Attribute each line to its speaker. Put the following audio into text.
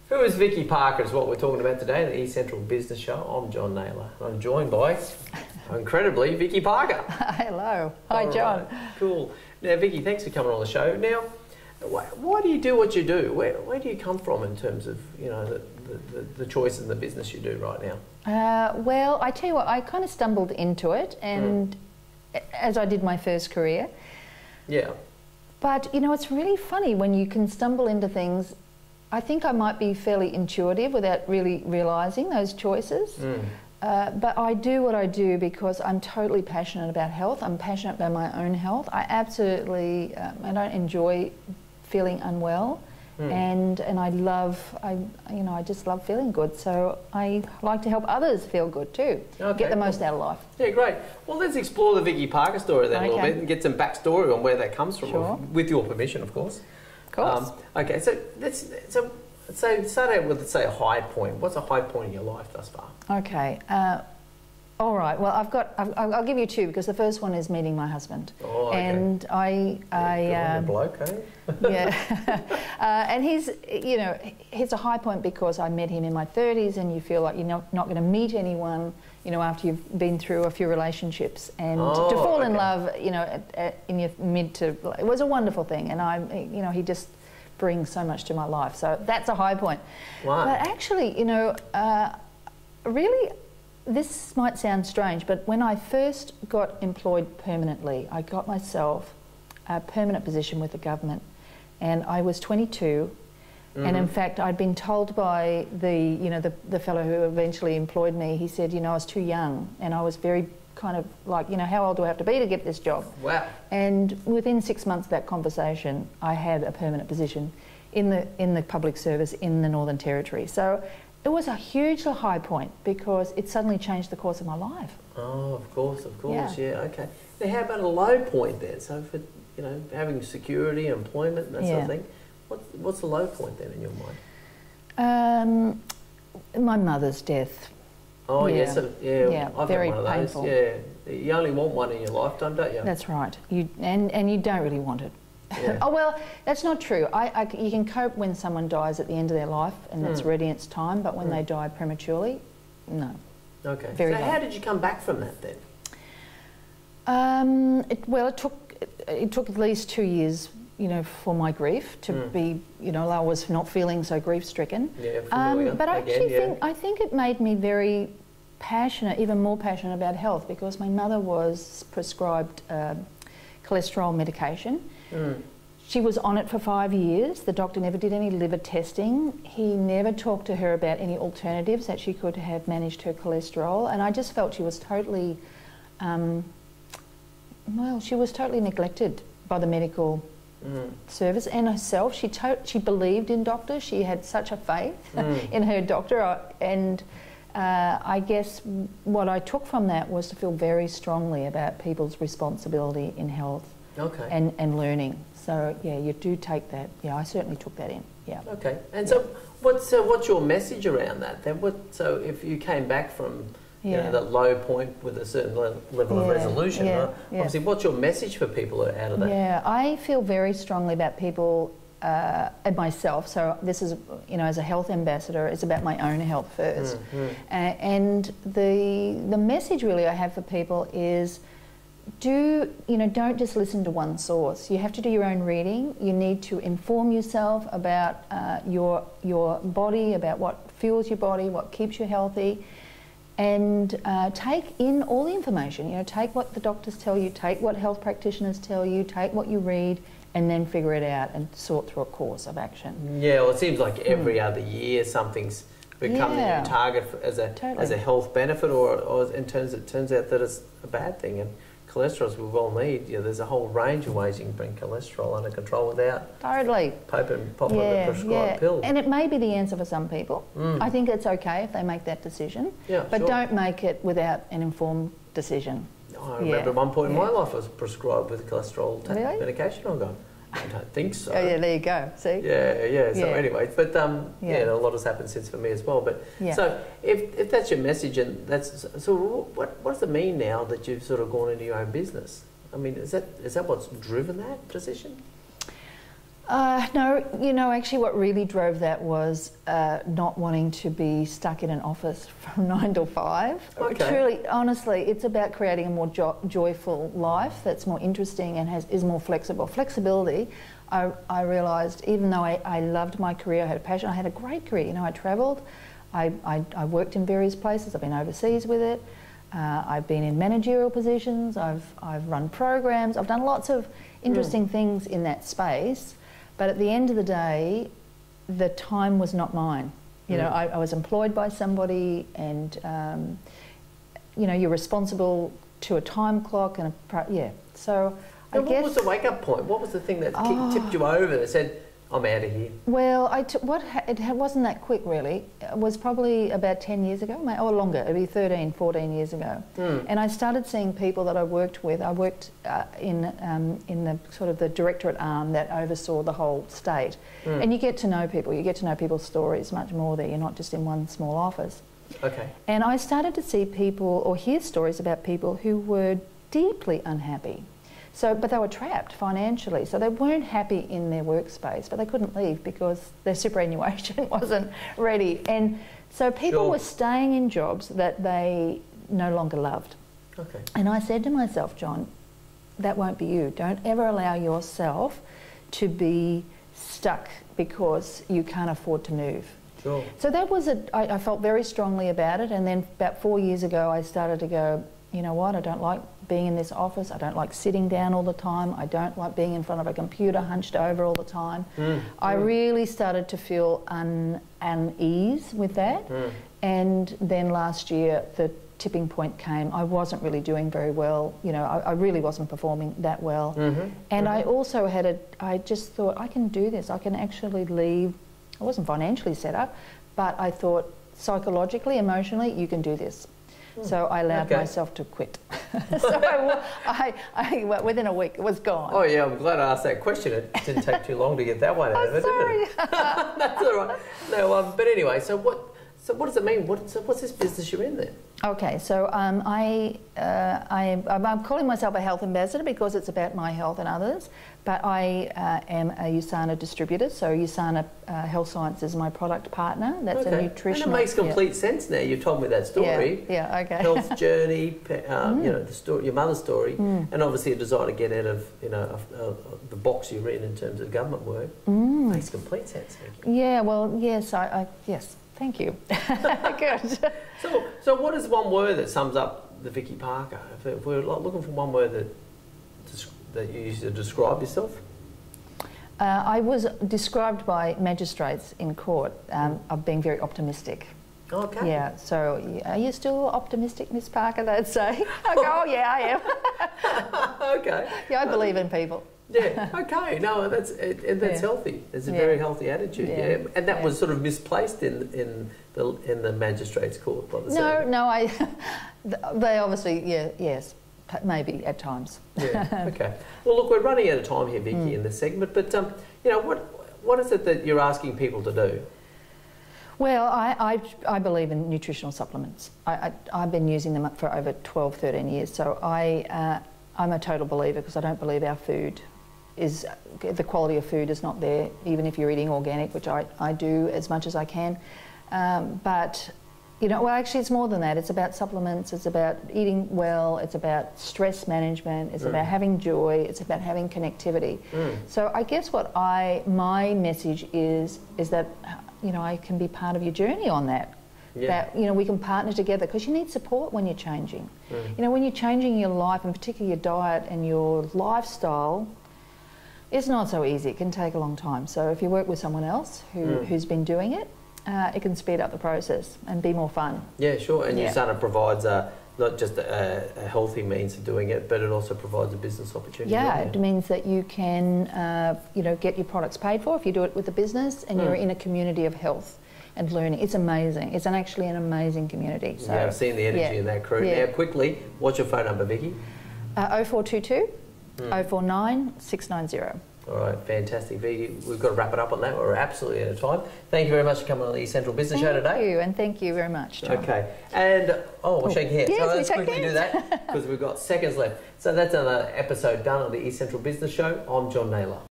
Speaker 1: Who is Vicki Parker is what we're talking about today, the eCentral Business Show. I'm John Nayler. I'm joined by, incredibly, Vicki Parker.
Speaker 2: Hello. Hi, John.
Speaker 1: Right. Cool. Now, Vicki, thanks for coming on the show. Now, why do you do what you do? Where do you come from in terms of, you know, the choice in the business you do right now?
Speaker 2: Well, I tell you what, I kind of stumbled into it, and as I did my first career.
Speaker 1: Yeah.
Speaker 2: But, you know, it's really funny when you can stumble into things. I think I might be fairly intuitive without really realising those choices. But I do what I do because I'm totally passionate about health. I'm passionate about my own health. I absolutely, I don't enjoy feeling unwell, and I just love feeling good. So I like to help others feel good too. Okay, get the most out of life.
Speaker 1: Yeah, great. Well, let's explore the Vicki Parker story then a little bit and get some backstory on where that comes from,
Speaker 2: sure.
Speaker 1: With your permission, of course.
Speaker 2: Of course.
Speaker 1: Okay, so start out with, let's say, a high point. What's a high point in your life thus far?
Speaker 2: Okay. All right. Well, I'll give you two because the first one is meeting my husband.
Speaker 1: Oh, okay.
Speaker 2: And
Speaker 1: a bloke, eh?
Speaker 2: Yeah. And he's a high point because I met him in my 30s, and you feel like you're not going to meet anyone, you know, after you've been through a few relationships, and to fall in love, you know, in your mid to, it was a wonderful thing, and he just brings so much to my life. So that's a high point.
Speaker 1: Wow.
Speaker 2: But actually, you know, really, this might sound strange, but when I first got employed permanently, I got myself a permanent position with the government, and I was 22, and in fact I'd been told by the fellow who eventually employed me, he said, you know, I was too young, and I was very kind of like, you know, how old do I have to be to get this job?
Speaker 1: Wow.
Speaker 2: And within 6 months of that conversation, I had a permanent position in the public service in the Northern Territory. So it was a huge high point because it suddenly changed the course of my life.
Speaker 1: Oh, of course, yeah, okay. Now, how about a low point then? So for, you know, having security, employment, and that sort of thing, what's the low point then in your mind?
Speaker 2: My mother's death.
Speaker 1: Oh, yeah, I've
Speaker 2: very
Speaker 1: had one of those.
Speaker 2: painful.
Speaker 1: Yeah, you only want one in your lifetime, don't you?
Speaker 2: That's right. And you don't really want it. Yeah. Oh, well, that's not true. You can cope when someone dies at the end of their life and it's ready, it's time, but when they die prematurely, no.
Speaker 1: Okay.
Speaker 2: Very
Speaker 1: so
Speaker 2: hard.
Speaker 1: How did you come back from that then?
Speaker 2: It took at least 2 years, you know, for my grief to be, you know, I was not feeling so grief-stricken.
Speaker 1: Yeah, familiar.
Speaker 2: But I think it made me very passionate, even more passionate about health, because my mother was prescribed cholesterol medication. She was on it for 5 years. The doctor never did any liver testing. He never talked to her about any alternatives that she could have managed her cholesterol. And I just felt she was totally, she was totally neglected by the medical service and herself. She believed in doctors. She had such a faith in her doctor. I guess what I took from that was to feel very strongly about people's responsibility in health.
Speaker 1: Okay.
Speaker 2: And learning. So yeah, you do take that. Yeah, I certainly took that in. Yeah.
Speaker 1: Okay. And so what's your message around that then? So if you came back from you know, that low point with a certain level of resolution, right? Obviously, what's your message for people out of that?
Speaker 2: Yeah, I feel very strongly about people and myself. So this is, you know, as a health ambassador, it's about my own health first. And the message really I have for people is, don't just listen to one source. You have to do your own reading. You need to inform yourself about your body, about what fuels your body, what keeps you healthy, and take in all the information. You know, take what the doctors tell you, take what health practitioners tell you, take what you read, and then figure it out and sort through a course of action. Yeah,
Speaker 1: well, it seems like every other year something's become the new target as a health benefit, or it turns out that it's a bad thing. And cholesterol, as we well need, there's a whole range of ways you can bring cholesterol under control without popping a prescribed pill.
Speaker 2: And it may be the answer for some people. I think it's okay if they make that decision, but don't make it without an informed decision.
Speaker 1: I remember at one point in my life I was prescribed with cholesterol medication. I'm going, I don't think so.
Speaker 2: Oh, yeah, there you go. See?
Speaker 1: Yeah. So anyway, but a lot has happened since for me as well. But so if that's your message, and that's so, what does it mean now that you've sort of gone into your own business? I mean, is that what's driven that decision?
Speaker 2: No, actually what really drove that was not wanting to be stuck in an office from 9 till 5.
Speaker 1: Okay.
Speaker 2: Truly, honestly, it's about creating a more joyful life that's more interesting and is more flexible. Flexibility, I realised, even though I loved my career, I had a passion, I had a great career. I travelled, I worked in various places, I've been overseas with it, I've been in managerial positions, I've run programs, I've done lots of interesting things in that space. But at the end of the day, the time was not mine. I was employed by somebody, and you're responsible to a time clock and So I guess. What
Speaker 1: was the wake-up point? What was the thing that tipped you over that said, "I'm out of here"?
Speaker 2: Well, it wasn't that quick, really. It was probably about 10 years ago, or longer. It'd be 13, 14 years ago. And I started seeing people that I worked with. I worked in the sort of the directorate arm that oversaw the whole state. And you get to know people. You get to know people's stories much more there. You're not just in one small office.
Speaker 1: Okay.
Speaker 2: And I started to see people, or hear stories about people who were deeply unhappy. But they were trapped financially, so they weren't happy in their workspace, but they couldn't leave because their superannuation wasn't ready. And so people were staying in jobs that they no longer loved.
Speaker 1: Okay.
Speaker 2: And I said to myself, John, that won't be you. Don't ever allow yourself to be stuck because you can't afford to move.
Speaker 1: Sure.
Speaker 2: So that was I felt very strongly about it, and then about 4 years ago I started to go, you know what, I don't like being in this office, I don't like sitting down all the time, I don't like being in front of a computer hunched over all the time. I really started to feel unease with that. And then last year the tipping point came. I wasn't really doing very well, I really wasn't performing that well. And I also I just thought, I can do this, I can actually leave. I wasn't financially set up, but I thought psychologically, emotionally, you can do this. So I allowed myself to quit. So within a week it was gone.
Speaker 1: Oh yeah, I'm glad I asked that question. It didn't take too long to get that one out of it, didn't it? That's all right. No, but anyway, so what does it mean? What's this business you're in then?
Speaker 2: Okay, so I'm calling myself a health ambassador because it's about my health and others, but I am a USANA distributor, so USANA Health Science is my product partner. That's a nutritional...
Speaker 1: And it makes complete sense now. You've told me that story.
Speaker 2: Yeah, okay.
Speaker 1: Health journey, the story, your mother's story, and obviously a desire to get out of, the box you're in terms of government work. Makes complete sense.
Speaker 2: Yeah, well, yes, yes. Thank you. Good.
Speaker 1: So what is one word that sums up the Vicki Parker? If we're looking for one word that you used to describe yourself?
Speaker 2: I was described by magistrates in court of being very optimistic.
Speaker 1: Okay.
Speaker 2: Yeah, so are you still optimistic, Miss Parker, they'd say? I go, oh yeah, I am.
Speaker 1: Okay.
Speaker 2: Yeah, I believe in people.
Speaker 1: Yeah, okay. No, that's healthy. It's a very healthy attitude, yeah. And that was sort of misplaced in the magistrates' court by the sound.
Speaker 2: They obviously, yes, maybe at times.
Speaker 1: Yeah, okay. Well, look, we're running out of time here, Vicki, in this segment, but, what is it that you're asking people to do?
Speaker 2: Well, I believe in nutritional supplements. I've been using them for over 12, 13 years, so I'm a total believer because I don't believe our food the quality of food is not there, even if you're eating organic, which I do as much as I can. But, actually it's more than that. It's about supplements, it's about eating well, it's about stress management, it's about having joy, it's about having connectivity. So I guess my message is that, I can be part of your journey on that. Yeah. That we can partner together because you need support when you're changing. When you're changing your life, and particularly your diet and your lifestyle, it's not so easy. It can take a long time. So if you work with someone else who's been doing it, it can speed up the process and be more fun. Yeah, sure. And USANA provides not just a healthy means of doing it, but it also provides a business opportunity. Yeah, it means that you can get your products paid for if you do it with a business, and you're in a community of health and learning. It's amazing. It's actually an amazing community. So, I've seen the energy in that crew. Now, quickly, what's your phone number, Vicki? 0422 049 690. All right, fantastic, Vicki. We've got to wrap it up on that. We're absolutely out of time. Thank you very much for coming on the eCentral Business Show today. Thank you, and thank you very much, John. Okay, and we'll shake hands. Yes, so let's quickly do that because we've got seconds left. So that's another episode done on the eCentral Business Show. I'm John Nayler.